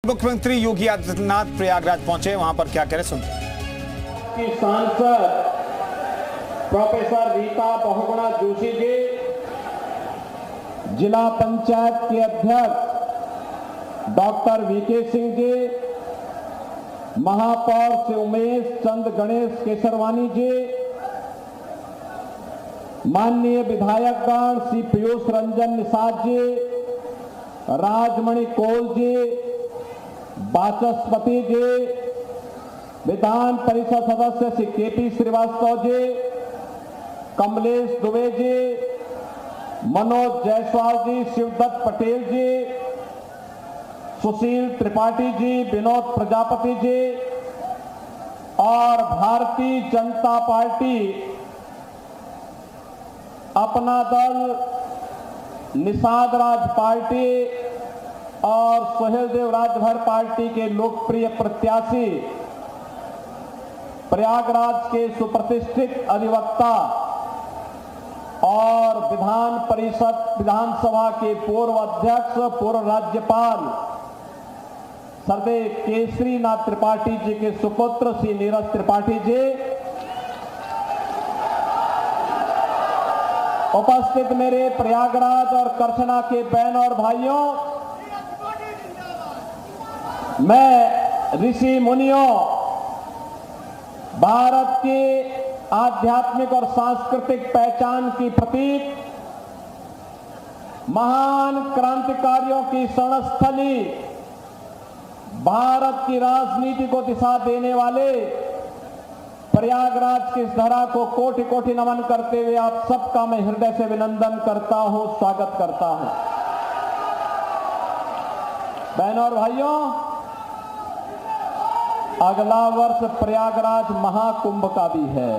मुख्यमंत्री योगी आदित्यनाथ प्रयागराज पहुंचे, वहां पर क्या कह रहे सुनते की सांसद प्रोफेसर रीता बहुगुणा जोशी जी, जिला पंचायत के अध्यक्ष डॉक्टर वीके सिंह जी, महापौर से उमेश चंद गणेश केसरवानी जी, माननीय विधायकगण श्री पीयूष रंजन निषाद जी, राजमणि कोल जी, वाचस्पति जी, विधान परिषद सदस्य श्री केपी श्रीवास्तव जी, कमलेश दुबे जी, मनोज जायसवाल जी, शिवदत्त पटेल जी, सुशील त्रिपाठी जी, विनोद प्रजापति जी और भारतीय जनता पार्टी अपना दल, निषाद राज पार्टी और सोहेल देव राजभर पार्टी के लोकप्रिय प्रत्याशी, प्रयागराज के सुप्रतिष्ठित अधिवक्ता और विधानसभा के पूर्व अध्यक्ष, पूर्व राज्यपाल सरदेव केसरीनाथ त्रिपाठी जी के सुपुत्र श्री नीरज त्रिपाठी जी, उपस्थित मेरे प्रयागराज और करछना के बहन और भाइयों, मैं ऋषि मुनियों, भारत की आध्यात्मिक और सांस्कृतिक पहचान की प्रतीक, महान क्रांतिकारियों की शरणस्थली, भारत की राजनीति को दिशा देने वाले प्रयागराज की इस धरा को कोटि कोटि नमन करते हुए आप सबका मैं हृदय से अभिनंदन करता हूं, स्वागत करता हूं। बहनों और भाइयों, अगला वर्ष प्रयागराज महाकुंभ का भी है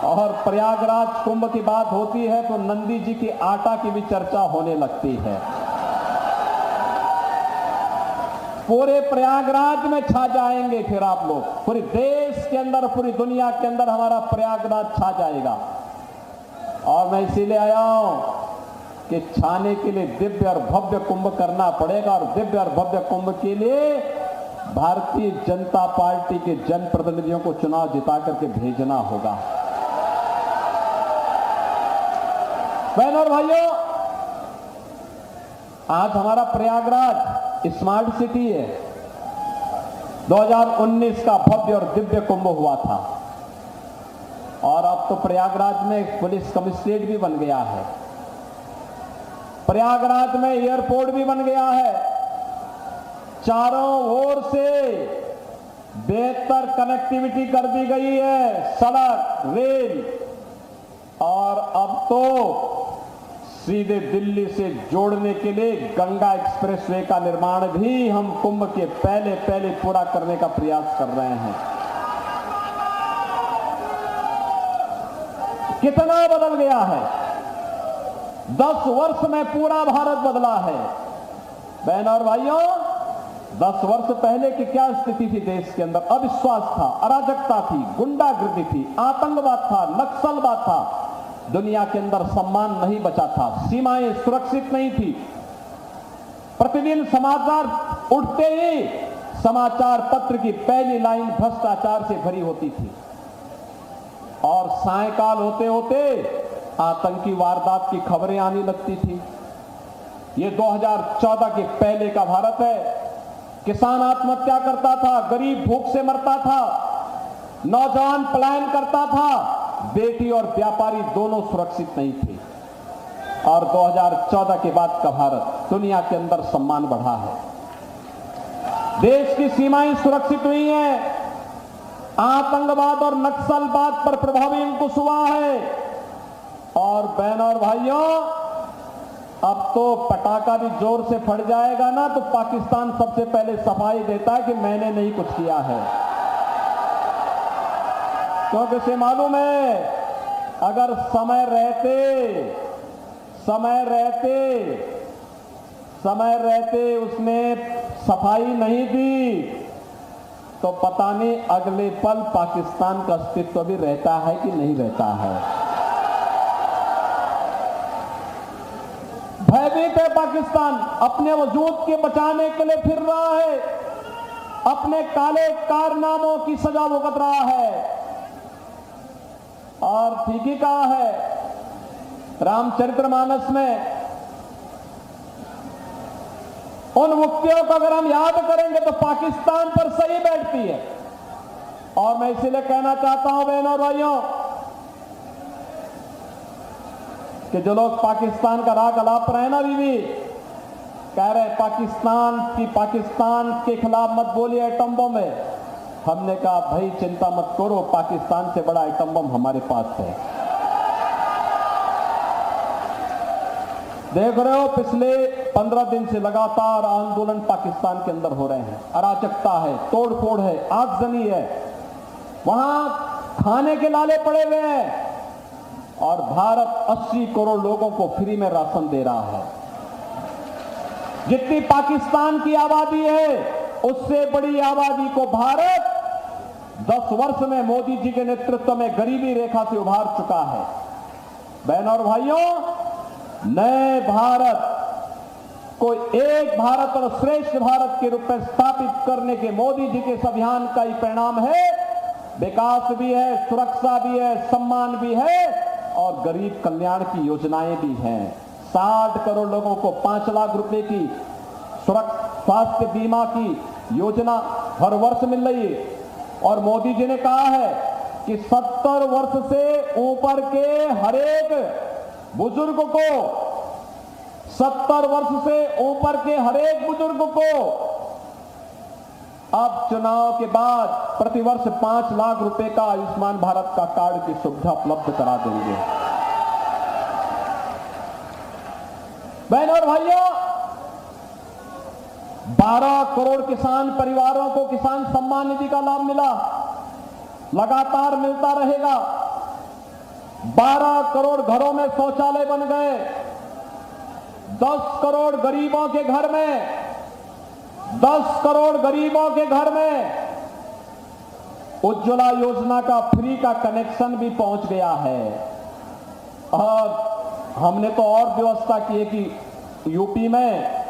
और प्रयागराज कुंभ की बात होती है तो नंदी जी की आटा की भी चर्चा होने लगती है। पूरे प्रयागराज में छा जाएंगे फिर आप लोग, पूरे देश के अंदर, पूरी दुनिया के अंदर हमारा प्रयागराज छा जाएगा। और मैं इसीलिए आया हूं कि छाने के लिए दिव्य और भव्य कुंभ करना पड़ेगा और दिव्य और भव्य कुंभ के लिए भारतीय जनता पार्टी के जनप्रतिनिधियों को चुनाव जिता करके भेजना होगा। बहनों और भाइयों, आज हमारा प्रयागराज स्मार्ट सिटी है। 2019 का भव्य और दिव्य कुंभ हुआ था और अब तो प्रयागराज में पुलिस कमिश्नरेट भी बन गया है, प्रयागराज में एयरपोर्ट भी बन गया है, चारों ओर से बेहतर कनेक्टिविटी कर दी गई है, सड़क, रेल, और अब तो सीधे दिल्ली से जोड़ने के लिए गंगा एक्सप्रेसवे का निर्माण भी हम कुंभ के पहले पूरा करने का प्रयास कर रहे हैं। कितना बदल गया है, 10 वर्ष में पूरा भारत बदला है। बहनों और भाइयों, 10 वर्ष पहले की क्या स्थिति थी देश के अंदर? अविश्वास था, अराजकता थी, गुंडागर्दी थी, आतंकवाद था, नक्सलवाद था, दुनिया के अंदर सम्मान नहीं बचा था, सीमाएं सुरक्षित नहीं थी। प्रतिदिन समाचार उठते ही समाचार पत्र की पहली लाइन भ्रष्टाचार से भरी होती थी और सायंकाल होते होते आतंकी वारदात की खबरें आने लगती थी। ये 2014 के पहले का भारत है। किसान आत्महत्या करता था, गरीब भूख से मरता था, नौजवान पलायन करता था, बेटी और व्यापारी दोनों सुरक्षित नहीं थे। और 2014 के बाद का भारत, दुनिया के अंदर सम्मान बढ़ा है, देश की सीमाएं सुरक्षित हुई हैं, आतंकवाद और नक्सलवाद पर प्रभावी अंकुश हुआ है। और बहनों और भाइयों, अब तो पटाखा भी जोर से फट जाएगा ना तो पाकिस्तान सबसे पहले सफाई देता है कि मैंने नहीं कुछ किया है, क्योंकि इसे मालूम है अगर समय रहते उसने सफाई नहीं दी तो पता नहीं अगले पल पाकिस्तान का अस्तित्व भी रहता है कि नहीं रहता है। भयभीत भयभीत है पाकिस्तान, अपने वजूद के बचाने के लिए फिर रहा है, अपने काले कारनामों की सजा भुगत रहा है। और ठीक ही कहा है रामचरितमानस में, उन मुक्तियों को अगर हम याद करेंगे तो पाकिस्तान पर सही बैठती है। और मैं इसीलिए कहना चाहता हूं बहनों और भाइयों कि जो लोग पाकिस्तान का राग अलाप रहे हैं ना, बीवी कह रहे पाकिस्तान के खिलाफ मत बोलिए एटम बम है। हमने कहा भाई चिंता मत करो, पाकिस्तान से बड़ा एटम बम हमारे पास है। देख रहे हो पिछले 15 दिन से लगातार आंदोलन पाकिस्तान के अंदर हो रहे हैं, अराजकता है, तोड़फोड़ है, आगजनी है, वहां खाने के लाले पड़े हुए हैं और भारत 80 करोड़ लोगों को फ्री में राशन दे रहा है। जितनी पाकिस्तान की आबादी है उससे बड़ी आबादी को भारत 10 वर्ष में मोदी जी के नेतृत्व में गरीबी रेखा से उभार चुका है। बहनों और भाइयों, नए भारत को एक भारत और श्रेष्ठ भारत के रूप में स्थापित करने के मोदी जी के इस अभियान का ही परिणाम है। विकास भी है, सुरक्षा भी है, सम्मान भी है और गरीब कल्याण की योजनाएं भी हैं। 60 करोड़ लोगों को 5 लाख रुपए की स्वास्थ्य बीमा की योजना हर वर्ष मिल रही है। और मोदी जी ने कहा है कि 70 वर्ष से ऊपर के हर एक बुजुर्ग को, 70 वर्ष से ऊपर के हर एक बुजुर्ग को अब चुनाव के बाद प्रतिवर्ष 5 लाख रुपए का आयुष्मान भारत का कार्ड की सुविधा उपलब्ध करा देंगे। बहनों और भाइयों, 12 करोड़ किसान परिवारों को किसान सम्मान निधि का लाभ मिला, लगातार मिलता रहेगा। 12 करोड़ घरों में शौचालय बन गए। 10 करोड़ गरीबों के घर में 10 करोड़ गरीबों के घर में उज्ज्वला योजना का फ्री का कनेक्शन भी पहुंच गया है। और हमने तो और व्यवस्था की है कि यूपी में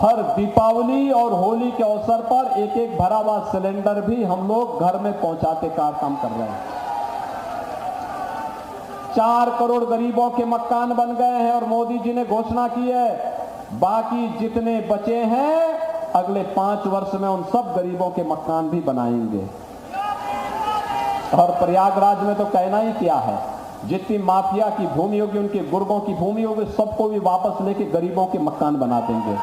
हर दीपावली और होली के अवसर पर एक एक भरा हुआ सिलेंडर भी हम लोग घर में पहुंचाते का काम कर रहे हैं। 4 करोड़ गरीबों के मकान बन गए हैं और मोदी जी ने घोषणा की है बाकी जितने बचे हैं अगले 5 वर्ष में उन सब गरीबों के मकान भी बनाएंगे। और प्रयागराज में तो कहना ही क्या है, जितनी माफिया की भूमि होगी, उनके गुर्गों की भूमि होगी, सबको भी वापस लेके गरीबों के मकान बना देंगे,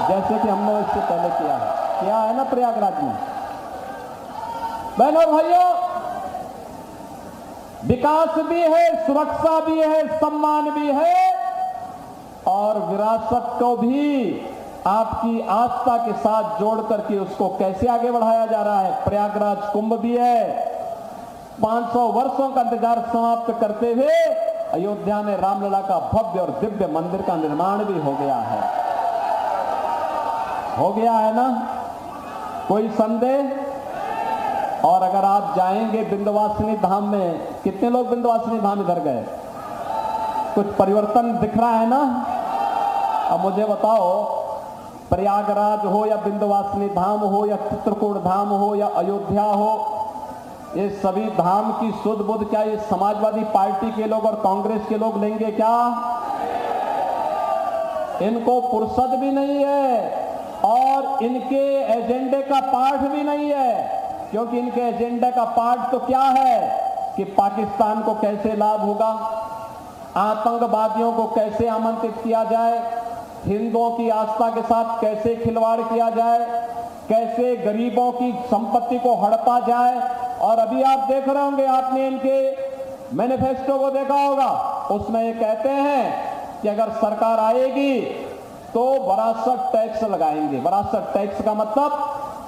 जैसे कि हमने इससे पहले किया है ना प्रयागराज में। बहनों भाइयों, विकास भी है, सुरक्षा भी है, सम्मान भी है और विरासत को भी आपकी आस्था के साथ जोड़ करके उसको कैसे आगे बढ़ाया जा रहा है। प्रयागराज कुंभ भी है। 500 वर्षों का इंतजार समाप्त करते हुए अयोध्या में रामलला का भव्य और दिव्य मंदिर का निर्माण भी हो गया है ना, कोई संदेह? और अगर आप जाएंगे विंध्यवासिनी धाम में, कितने लोग विंध्यवासिनी धाम इधर गए? कुछ परिवर्तन दिख रहा है ना? अब मुझे बताओ, प्रयागराज हो या विंध्यवासिनी धाम हो या चित्रकूट धाम हो या अयोध्या हो, ये सभी धाम की सुध बुध क्या ये समाजवादी पार्टी के लोग और कांग्रेस के लोग लेंगे क्या? इनको फुर्सत भी नहीं है और इनके एजेंडे का पाठ भी नहीं है, क्योंकि इनके एजेंडे का पाठ तो क्या है कि पाकिस्तान को कैसे लाभ होगा, आतंकवादियों को कैसे आमंत्रित किया जाए, हिंदुओं की आस्था के साथ कैसे खिलवाड़ किया जाए, कैसे गरीबों की संपत्ति को हड़पा जाए। और अभी आप देख रहे होंगे, आपने इनके मैनिफेस्टो को देखा होगा, उसमें ये कहते हैं कि अगर सरकार आएगी तो वरासत टैक्स लगाएंगे। वरासत टैक्स का मतलब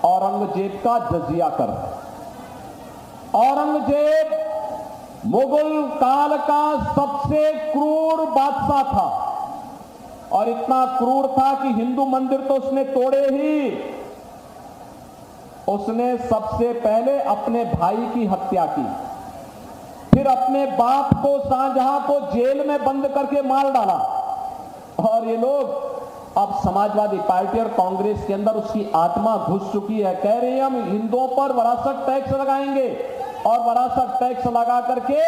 औरंगजेब का जजिया कर। औरंगजेब मुगल काल का सबसे क्रूर बादशाह था और इतना क्रूर था कि हिंदू मंदिर तो उसने तोड़े ही, उसने सबसे पहले अपने भाई की हत्या की, फिर अपने बाप को शाहजहां को जेल में बंद करके मार डाला। और ये लोग अब समाजवादी पार्टी और कांग्रेस के अंदर उसकी आत्मा घुस चुकी है। कह रही है हम हिंदुओं पर विरासत टैक्स लगाएंगे और विरासत टैक्स लगा करके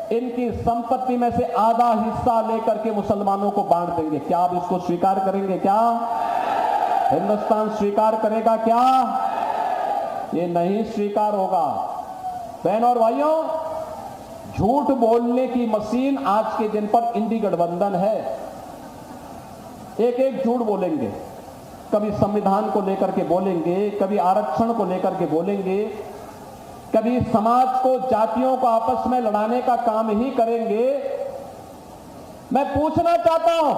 इनकी संपत्ति में से आधा हिस्सा लेकर के मुसलमानों को बांट देंगे। क्या आप इसको स्वीकार करेंगे? क्या हिंदुस्तान स्वीकार करेगा? क्या ये नहीं स्वीकार होगा। बहनों और भाइयों, झूठ बोलने की मशीन आज के दिन पर इंडी गठबंधन है। एक एक झूठ बोलेंगे, कभी संविधान को लेकर के बोलेंगे, कभी आरक्षण को लेकर के बोलेंगे, कभी समाज को, जातियों को आपस में लड़ाने का काम ही करेंगे। मैं पूछना चाहता हूं,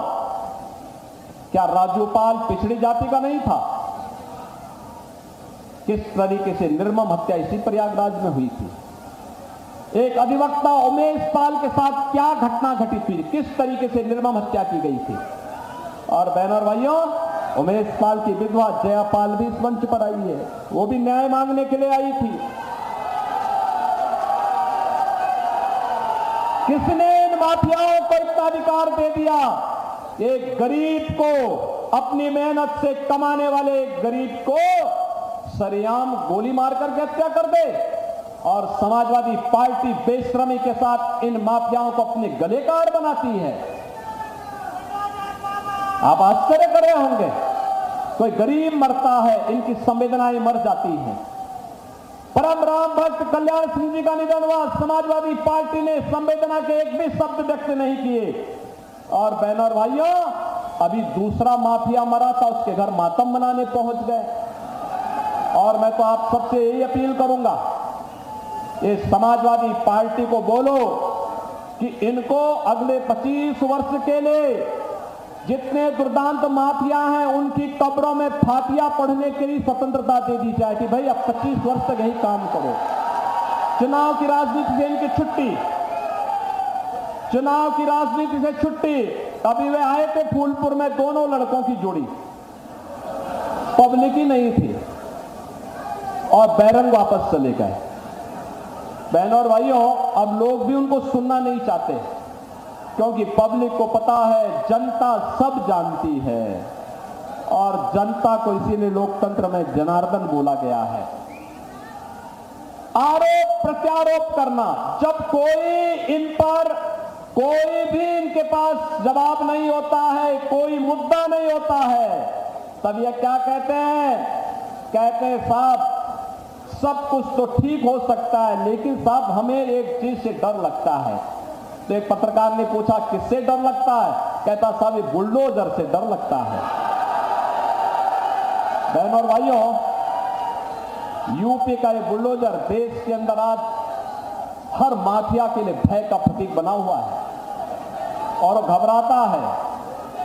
क्या राज्यपाल पिछड़ी जाति का नहीं था? किस तरीके से निर्मम हत्या इसी प्रयागराज में हुई थी। एक अधिवक्ता उमेश पाल के साथ क्या घटना घटित हुई, किस तरीके से निर्मम हत्या की गई थी। और बहनों और भाइयों, उमेश पाल की विधवा जयापाल भी इस मंच पर आई है, वो भी न्याय मांगने के लिए आई थी। किसने इन माफियाओं को इतना अधिकार दे दिया? एक गरीब को, अपनी मेहनत से कमाने वाले एक गरीब को सरेआम गोली मारकर के हत्या कर दे और समाजवादी पार्टी बेशर्मी के साथ इन माफियाओं को अपने गले का हार बनाती है। आप आश्चर्य कर रहे होंगे, कोई गरीब मरता है, इनकी संवेदनाएं मर जाती हैं। परम राम भक्त कल्याण सिंह जी का निधन हुआ, समाजवादी पार्टी ने संवेदना के एक भी शब्द व्यक्त नहीं किए। और बहनों और भाइयों, अभी दूसरा माफिया मरा था, उसके घर मातम मनाने पहुंच गए। और मैं तो आप सबसे यही अपील करूंगा, ये समाजवादी पार्टी को बोलो कि इनको अगले 25 वर्ष के लिए जितने दुर्दांत माफिया हैं उनकी कब्रों में फातिया पढ़ने के लिए स्वतंत्रता दे दी जाए कि भाई अब 25 वर्ष तक यही काम करो। चुनाव की राजनीति से इनकी छुट्टी, चुनाव की राजनीति से छुट्टी। अभी वे आए थे फूलपुर में, दोनों लड़कों की जोड़ी, पब्लिक ही नहीं थी और बैरंग वापस चले गए। बहनों और भाइयों, अब लोग भी उनको सुनना नहीं चाहते क्योंकि पब्लिक को पता है जनता सब जानती है और जनता को इसीलिए लोकतंत्र में जनार्दन बोला गया है। आरोप प्रत्यारोप करना, जब कोई इन पर कोई भी इनके पास जवाब नहीं होता है, कोई मुद्दा नहीं होता है, तब ये क्या कहते हैं? कहते हैं साहब सब कुछ तो ठीक हो सकता है लेकिन साहब हमें एक चीज से डर लगता है। तो एक पत्रकार ने पूछा किससे डर लगता है? कहता साहब ये बुलडोजर से डर लगता है। बहनों और भाइयों, यूपी का ये बुलडोजर देश के अंदर आज हर माफिया के लिए भय का प्रतीक बना हुआ है और घबराता है।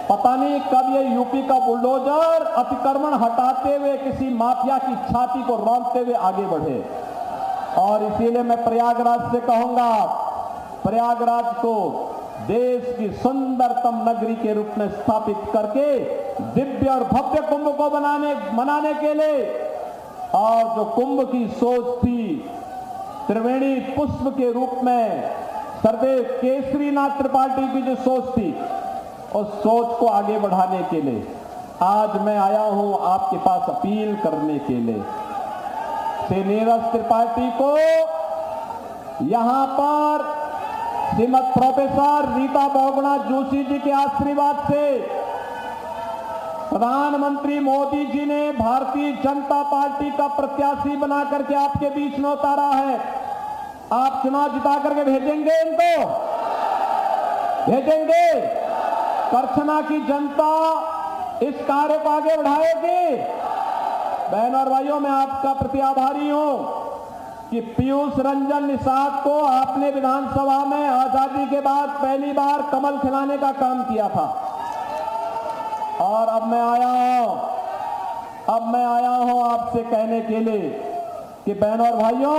पता नहीं कब ये यूपी का बुलडोजर अतिक्रमण हटाते हुए किसी माफिया की छाती को रौंदते हुए आगे बढ़े। और इसीलिए मैं प्रयागराज से कहूंगा, प्रयागराज को देश की सुंदरतम नगरी के रूप में स्थापित करके दिव्य और भव्य कुंभ को मनाने के लिए, और जो कुंभ की सोच थी त्रिवेणी पुष्प के रूप में सरदेव केसरीनाथ त्रिपाठी की जो सोच थी, उस सोच को आगे बढ़ाने के लिए आज मैं आया हूं आपके पास अपील करने के लिए। श्री नीरज त्रिपाठी को यहां पर श्रीमद प्रोफेसर रीता बहुगुणा जोशी जी के आशीर्वाद से प्रधानमंत्री मोदी जी ने भारतीय जनता पार्टी का प्रत्याशी बना करके आपके बीच में उतारा है। आप चुनाव जिता करके भेजेंगे इनको? भेजेंगे? करछना की जनता इस कार्य को आगे बढ़ाएगी। बहनों और भाइयों, मैं आपका प्रति आभारी हूं कि पीयूष रंजन निषाद को आपने विधानसभा में आजादी के बाद पहली बार कमल खिलाने का काम किया था। और अब मैं आया हूं आपसे कहने के लिए कि बहनों और भाइयों,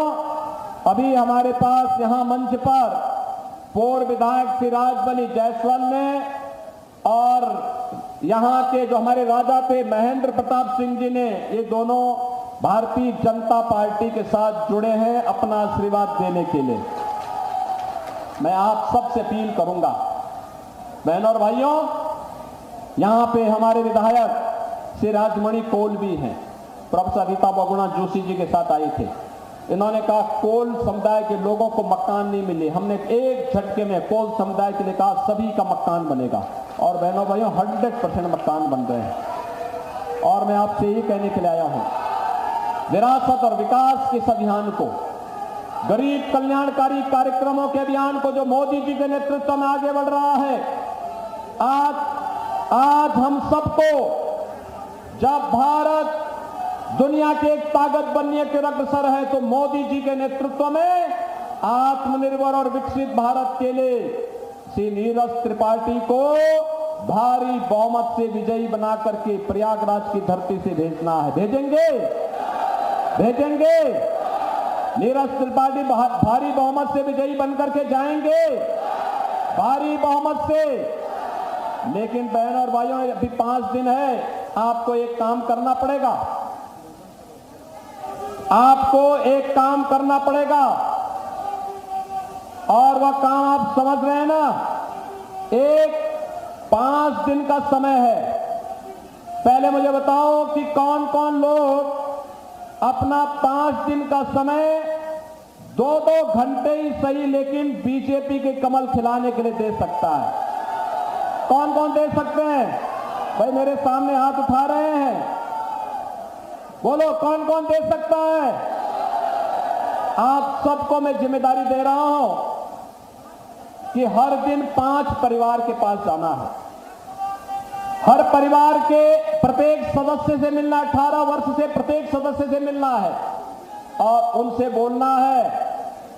अभी हमारे पास यहां मंच पर पूर्व विधायक श्री राजबली जायसवाल ने और यहां के जो हमारे राजा थे महेंद्र प्रताप सिंह जी ने, ये दोनों भारतीय जनता पार्टी के साथ जुड़े हैं अपना आशीर्वाद देने के लिए। मैं आप सबसे अपील करूंगा, बहनों और भाइयों, यहां पे हमारे विधायक श्री राजमणि कोल भी हैं, प्रोफेसर रीता बहुगुणा जोशी जी के साथ आए थे। इन्होंने कहा कोल समुदाय के लोगों को मकान नहीं मिले, हमने एक झटके में कोल समुदाय के लिए कहा सभी का मकान बनेगा। और बहनों भाइयों 100% मकान बन रहे हैं। और मैं आपसे यही कहने के लिए आया हूं, विरासत और विकास के इस अभियान को, गरीब कल्याणकारी कार्यक्रमों के अभियान को जो मोदी जी के नेतृत्व में आगे बढ़ रहा है, आज हम सबको, जब भारत दुनिया की एक ताकत बनने के अग्रसर है, तो मोदी जी के नेतृत्व में आत्मनिर्भर और विकसित भारत के लिए श्री नीरज त्रिपाठी को भारी बहुमत से विजयी बना करके प्रयागराज की धरती से भेजना है। भेजेंगे नीरज त्रिपाठी भारी बहुमत से विजयी बनकर के जाएंगे, भारी बहुमत से। लेकिन बहनों और भाइयों, अभी 5 दिन है, आपको एक काम करना पड़ेगा, और वह काम आप समझ रहे हैं ना। एक 5 दिन का समय है। पहले मुझे बताओ कि कौन कौन लोग अपना 5 दिन का समय 2-2 घंटे ही सही, लेकिन बीजेपी के कमल खिलाने के लिए दे सकता है? कौन कौन दे सकते हैं भाई? मेरे सामने हाथ उठा रहे हैं, बोलो कौन कौन दे सकता है? आप सबको मैं जिम्मेदारी दे रहा हूं कि हर दिन 5 परिवार के पास जाना है। हर परिवार के प्रत्येक सदस्य से मिलना, 18 वर्ष से प्रत्येक सदस्य से मिलना है और उनसे बोलना है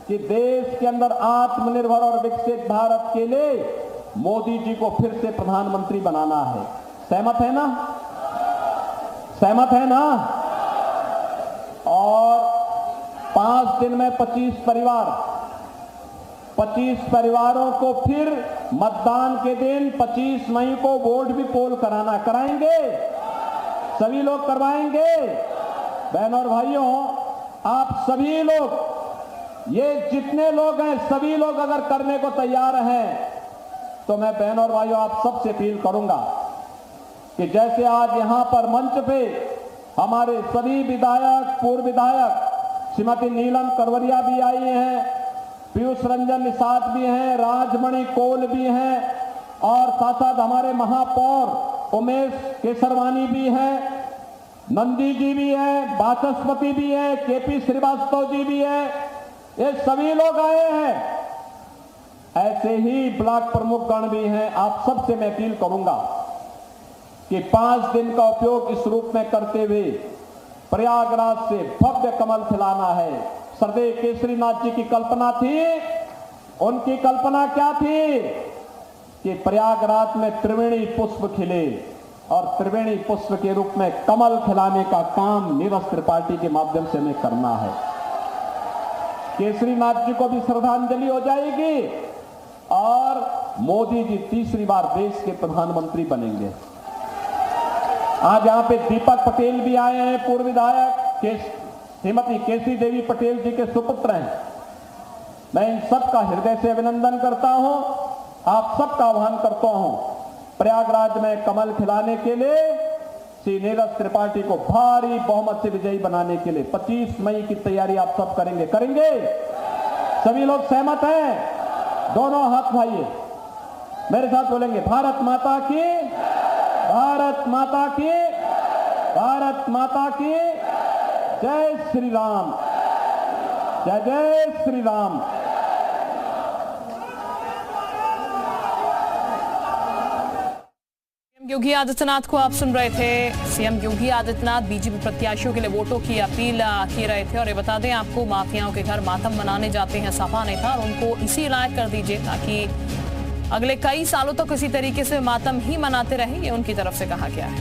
कि देश के अंदर आत्मनिर्भर और विकसित भारत के लिए मोदी जी को फिर से प्रधानमंत्री बनाना है। सहमत है ना? सहमत है ना? और 5 दिन में 25 परिवारों को फिर मतदान के दिन 25 मई को वोट भी पोल कराएंगे, सभी लोग करवाएंगे। बहनों और भाइयों, आप सभी लोग, ये जितने लोग हैं, सभी लोग अगर करने को तैयार हैं, तो मैं बहनों और भाइयों आप सबसे अपील करूंगा कि जैसे आज यहां पर मंच पे हमारे सभी विधायक, पूर्व विधायक, श्रीमती नीलम करवरिया भी आई हैं, पीयूष रंजन निषाद भी हैं, राजमणि कोल भी हैं, और साथ साथ हमारे महापौर उमेश केसरवानी भी हैं, नंदी जी भी हैं, वाचस्पति भी हैं, केपी श्रीवास्तव जी भी हैं, ये सभी लोग आए हैं। ऐसे ही ब्लॉक प्रमुख गण भी हैं। आप सबसे मैं अपील करूंगा कि 5 दिन का उपयोग इस रूप में करते हुए प्रयागराज से भव्य कमल खिलाना है। सरदेव केसरीनाथ जी की कल्पना थी, उनकी कल्पना क्या थी कि प्रयागराज में त्रिवेणी पुष्प खिले, और त्रिवेणी पुष्प के रूप में कमल खिलाने का काम नीरज त्रिपाठी के माध्यम से हमें करना है। केसरीनाथ जी को भी श्रद्धांजलि हो जाएगी और मोदी जी तीसरी बार देश के प्रधानमंत्री बनेंगे। आज यहां पे दीपक पटेल भी आए हैं, पूर्व विधायक, श्रीमती केसी देवी पटेल जी के सुपुत्र हैं। मैं इन सबका हृदय से अभिनंदन करता हूं, आप सबका आह्वान करता हूं प्रयागराज में कमल खिलाने के लिए, श्री नीरज त्रिपाठी को भारी बहुमत से विजयी बनाने के लिए 25 मई की तैयारी आप सब करेंगे। सभी लोग सहमत हैं? दोनों हाथ उठाइए, मेरे साथ बोलेंगे, भारत माता की, भारत माता की, भारत माता की जय श्री राम, जय जय श्री राम। योगी आदित्यनाथ को आप सुन रहे थे। सीएम योगी आदित्यनाथ बीजेपी प्रत्याशियों के लिए वोटों की अपील की रहे थे। और ये बता दें आपको, माफियाओं के घर मातम मनाने जाते हैं सपा नेता, और उनको इसी लायक कर दीजिए ताकि अगले कई सालों तक इसी तरीके से मातम ही मनाते रहें, ये उनकी तरफ से कहा गया है।